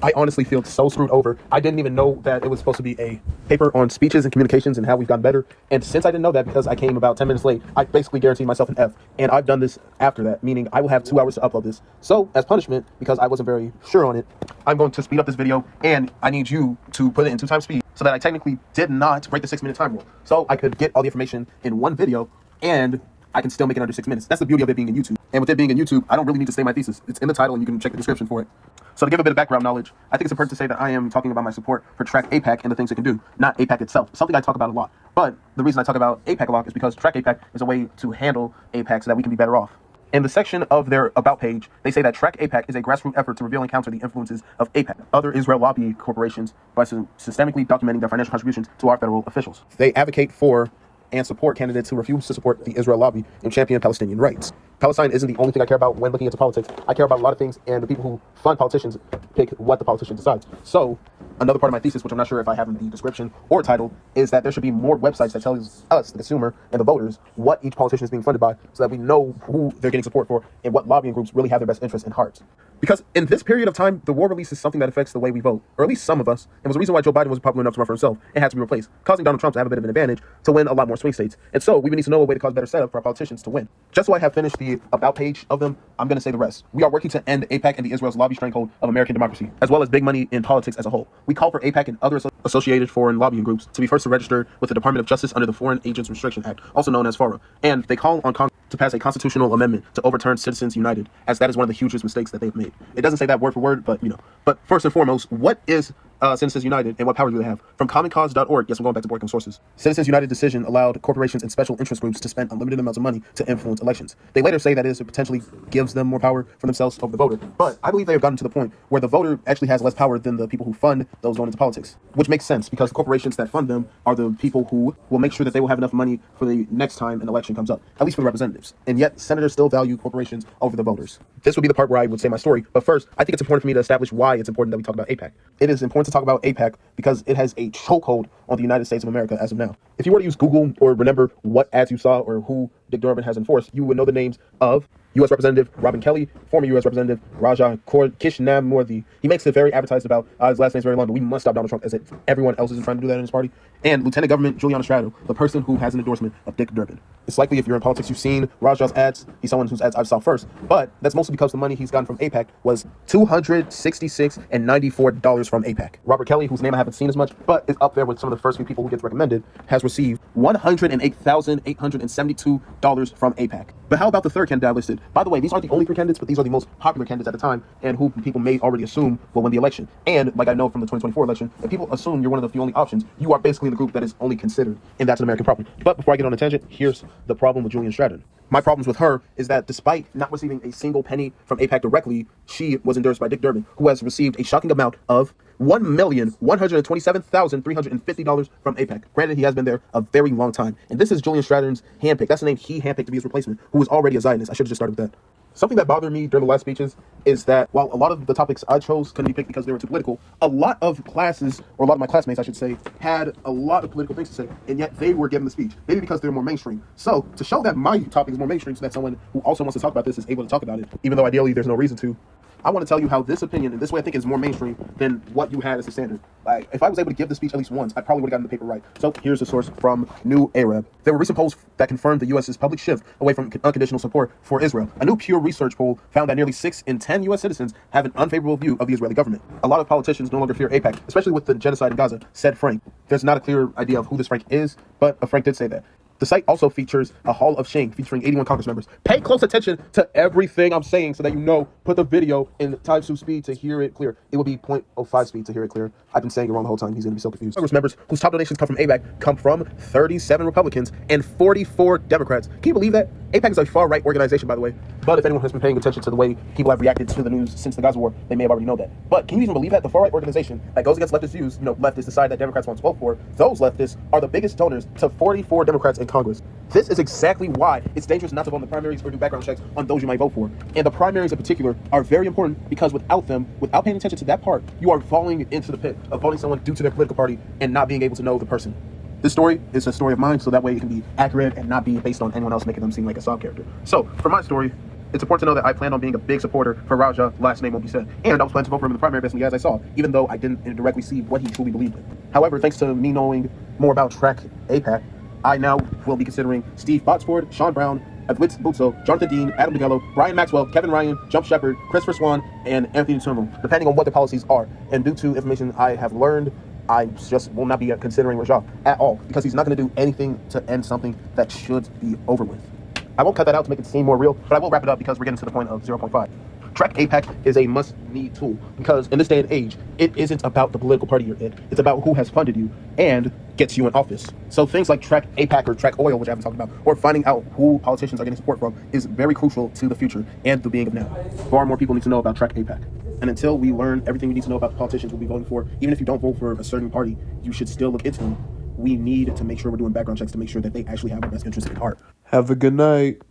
I honestly feel so screwed over. I didn't even know that it was supposed to be a paper on speeches and communications and how we've gotten better. And since I didn't know that, because I came about 10 minutes late, I basically guaranteed myself an F. And I've done this after that, meaning I will have 2 hours to upload this. So as punishment, because I wasn't very sure on it, I'm going to speed up this video, and I need you to put it in 2 times speed so that I technically did not break the 6-minute time rule. So I could get all the information in one video, and I can still make it under 6 minutes. That's the beauty of it being in YouTube. And with it being in YouTube, I don't really need to say my thesis. It's in the title, and you can check the description for it. So to give a bit of background knowledge, I think it's important to say that I am talking about my support for Track AIPAC and the things it can do, not AIPAC itself, something I talk about a lot. But the reason I talk about AIPAC a lot is because Track AIPAC is a way to handle AIPAC so that we can be better off. In the section of their About page, they say that Track AIPAC is a grassroots effort to reveal and counter the influences of AIPAC, other Israel lobby corporations, by systemically documenting their financial contributions to our federal officials. They advocate for and support candidates who refuse to support the Israel lobby and champion Palestinian rights. Palestine isn't the only thing I care about when looking into politics. I care about a lot of things, and the people who fund politicians pick what the politician decides. So another part of my thesis, which I'm not sure if I have in the description or title, is that there should be more websites that tells us, the consumer and the voters, what each politician is being funded by, so that we know who they're getting support for and what lobbying groups really have their best interests in heart. Because in this period of time, the war release is something that affects the way we vote, or at least some of us, and was the reason why Joe Biden was popular enough to run for himself and had to be replaced, causing Donald Trump to have a bit of an advantage to win a lot more swing states. And so we would need to know a way to cause better setup for our politicians to win. Just so I have finished the About page of them, I'm going to say the rest. We are working to end AIPAC and the Israel's lobby stranglehold of American democracy, as well as big money in politics as a whole. We call for AIPAC and other associated foreign lobbying groups to be first to register with the Department of Justice under the Foreign Agents Restriction Act, also known as FARA. And they call on Congress to pass a constitutional amendment to overturn Citizens United, as that is one of the hugest mistakes that they've made. It doesn't say that word for word, but you know. But first and foremost, what is Citizens United and what power do they have? From commoncause.org, yes, I'm going back to Boycom sources. Citizens United decision allowed corporations and special interest groups to spend unlimited amounts of money to influence elections. They later say that it potentially gives them more power for themselves over the voter. But I believe they have gotten to the point where the voter actually has less power than the people who fund those going into politics, which makes sense because the corporations that fund them are the people who will make sure that they will have enough money for the next time an election comes up, at least for the representatives. And yet senators still value corporations over the voters. This would be the part where I would say my story. But first, I think it's important for me to establish why it's important that we talk about AIPAC. It is important to talk about AIPAC because it has a chokehold on the United States of America as of now. If you were to use Google or remember what ads you saw or who Dick Durbin has enforced, you would know the names of U.S. Representative Robin Kelly, former U.S. Representative Raja Krishnamurthy. He makes it very advertised about his last name's very long, but we must stop Donald Trump as if everyone else isn't trying to do that in his party. And Lieutenant Governor Juliana Strato, the person who has an endorsement of Dick Durbin. It's likely if you're in politics, you've seen Raja's ads. He's someone whose ads I saw first, but that's mostly because the money he's gotten from AIPAC was $266.94 from AIPAC. Robert Kelly, whose name I haven't seen as much, but is up there with some of the first few people who gets recommended, has received $108,872 from AIPAC. But how about the third candidate I listed? By the way, these aren't the only 3 candidates, but these are the most popular candidates at the time and who people may already assume will win the election. And like I know from the 2024 election, if people assume you're one of the few only options, you are basically in the group that is only considered, and that's an American problem. But before I get on a tangent, here's the problem with Julian Stratton. My problems with her is that despite not receiving a single penny from AIPAC directly, she was endorsed by Dick Durbin, who has received a shocking amount of $1,127,350 from AIPAC. Granted, he has been there a very long time. And this is Julian Stratton's handpick. That's the name he handpicked to be his replacement, who was already a Zionist. I should have just started with that. Something that bothered me during the last speeches is that while a lot of the topics I chose couldn't be picked because they were too political, a lot of classes, or a lot of my classmates, I should say, had a lot of political things to say, and yet they were given the speech. Maybe because they're more mainstream. So, to show that my topic is more mainstream so that someone who also wants to talk about this is able to talk about it, even though ideally there's no reason to, I want to tell you how this opinion and this way I think is more mainstream than what you had as a standard. Like, if I was able to give the speech at least once, I probably would have gotten the paper right. So here's a source from New Arab. There were recent polls that confirmed the U.S.'s public shift away from unconditional support for Israel. A new Pew Research poll found that nearly 6 in 10 U.S. citizens have an unfavorable view of the Israeli government. A lot of politicians no longer fear AIPAC, especially with the genocide in Gaza, said Frank. There's not a clear idea of who this Frank is, but a Frank did say that. The site also features a Hall of Shame featuring 81 Congress members. Pay close attention to everything I'm saying so that you know. Put the video in times 2 speed to hear it clear. It will be 0.05 speed to hear it clear. I've been saying it wrong the whole time. He's going to be so confused. Congress members whose top donations come from AIPAC come from 37 Republicans and 44 Democrats. Can you believe that? AIPAC is a far-right organization, by the way. But if anyone has been paying attention to the way people have reacted to the news since the Gaza war, they may have already known that. But can you even believe that? The far-right organization that goes against leftist views, leftists decide that Democrats want to vote for, those leftists are the biggest donors to 44 Democrats in Congress. This is exactly why it's dangerous not to vote in the primaries or do background checks on those you might vote for. And the primaries in particular are very important because without them, without paying attention to that part, you are falling into the pit of voting someone due to their political party and not being able to know the person. This story is a story of mine, so that way it can be accurate and not be based on anyone else making them seem like a sob character. So, for my story, It's important to know that I plan on being a big supporter for Raja, last name won't be said, and I was planning to vote for him in the primary based on the ads I saw, even though I didn't directly see what he truly believed in. However, thanks to me knowing more about track AIPAC, I now will be considering Steve Botsford, Sean Brown, Edwitz Butzo, Jonathan Dean, Adam DeGello, Brian Maxwell, Kevin Ryan, Jump Shepard, Christopher Swan, and Anthony Turnbull, depending on what the policies are. And due to information I have learned, I just will not be considering Rajah at all, because he's not going to do anything to end something that should be over with. I won't cut that out to make it seem more real, but I will wrap it up because we're getting to the point of 0.5. Track AIPAC is a must-need tool because in this day and age, it isn't about the political party you're in. It's about who has funded you and gets you in office. So things like Track AIPAC or Track Oil, which I haven't talked about, or finding out who politicians are getting support from is very crucial to the future and the being of now. Far more people need to know about Track AIPAC. And until we learn everything we need to know about the politicians we'll be voting for, even if you don't vote for a certain party, you should still look into them. We need to make sure we're doing background checks to make sure that they actually have our best interests at heart. Have a good night.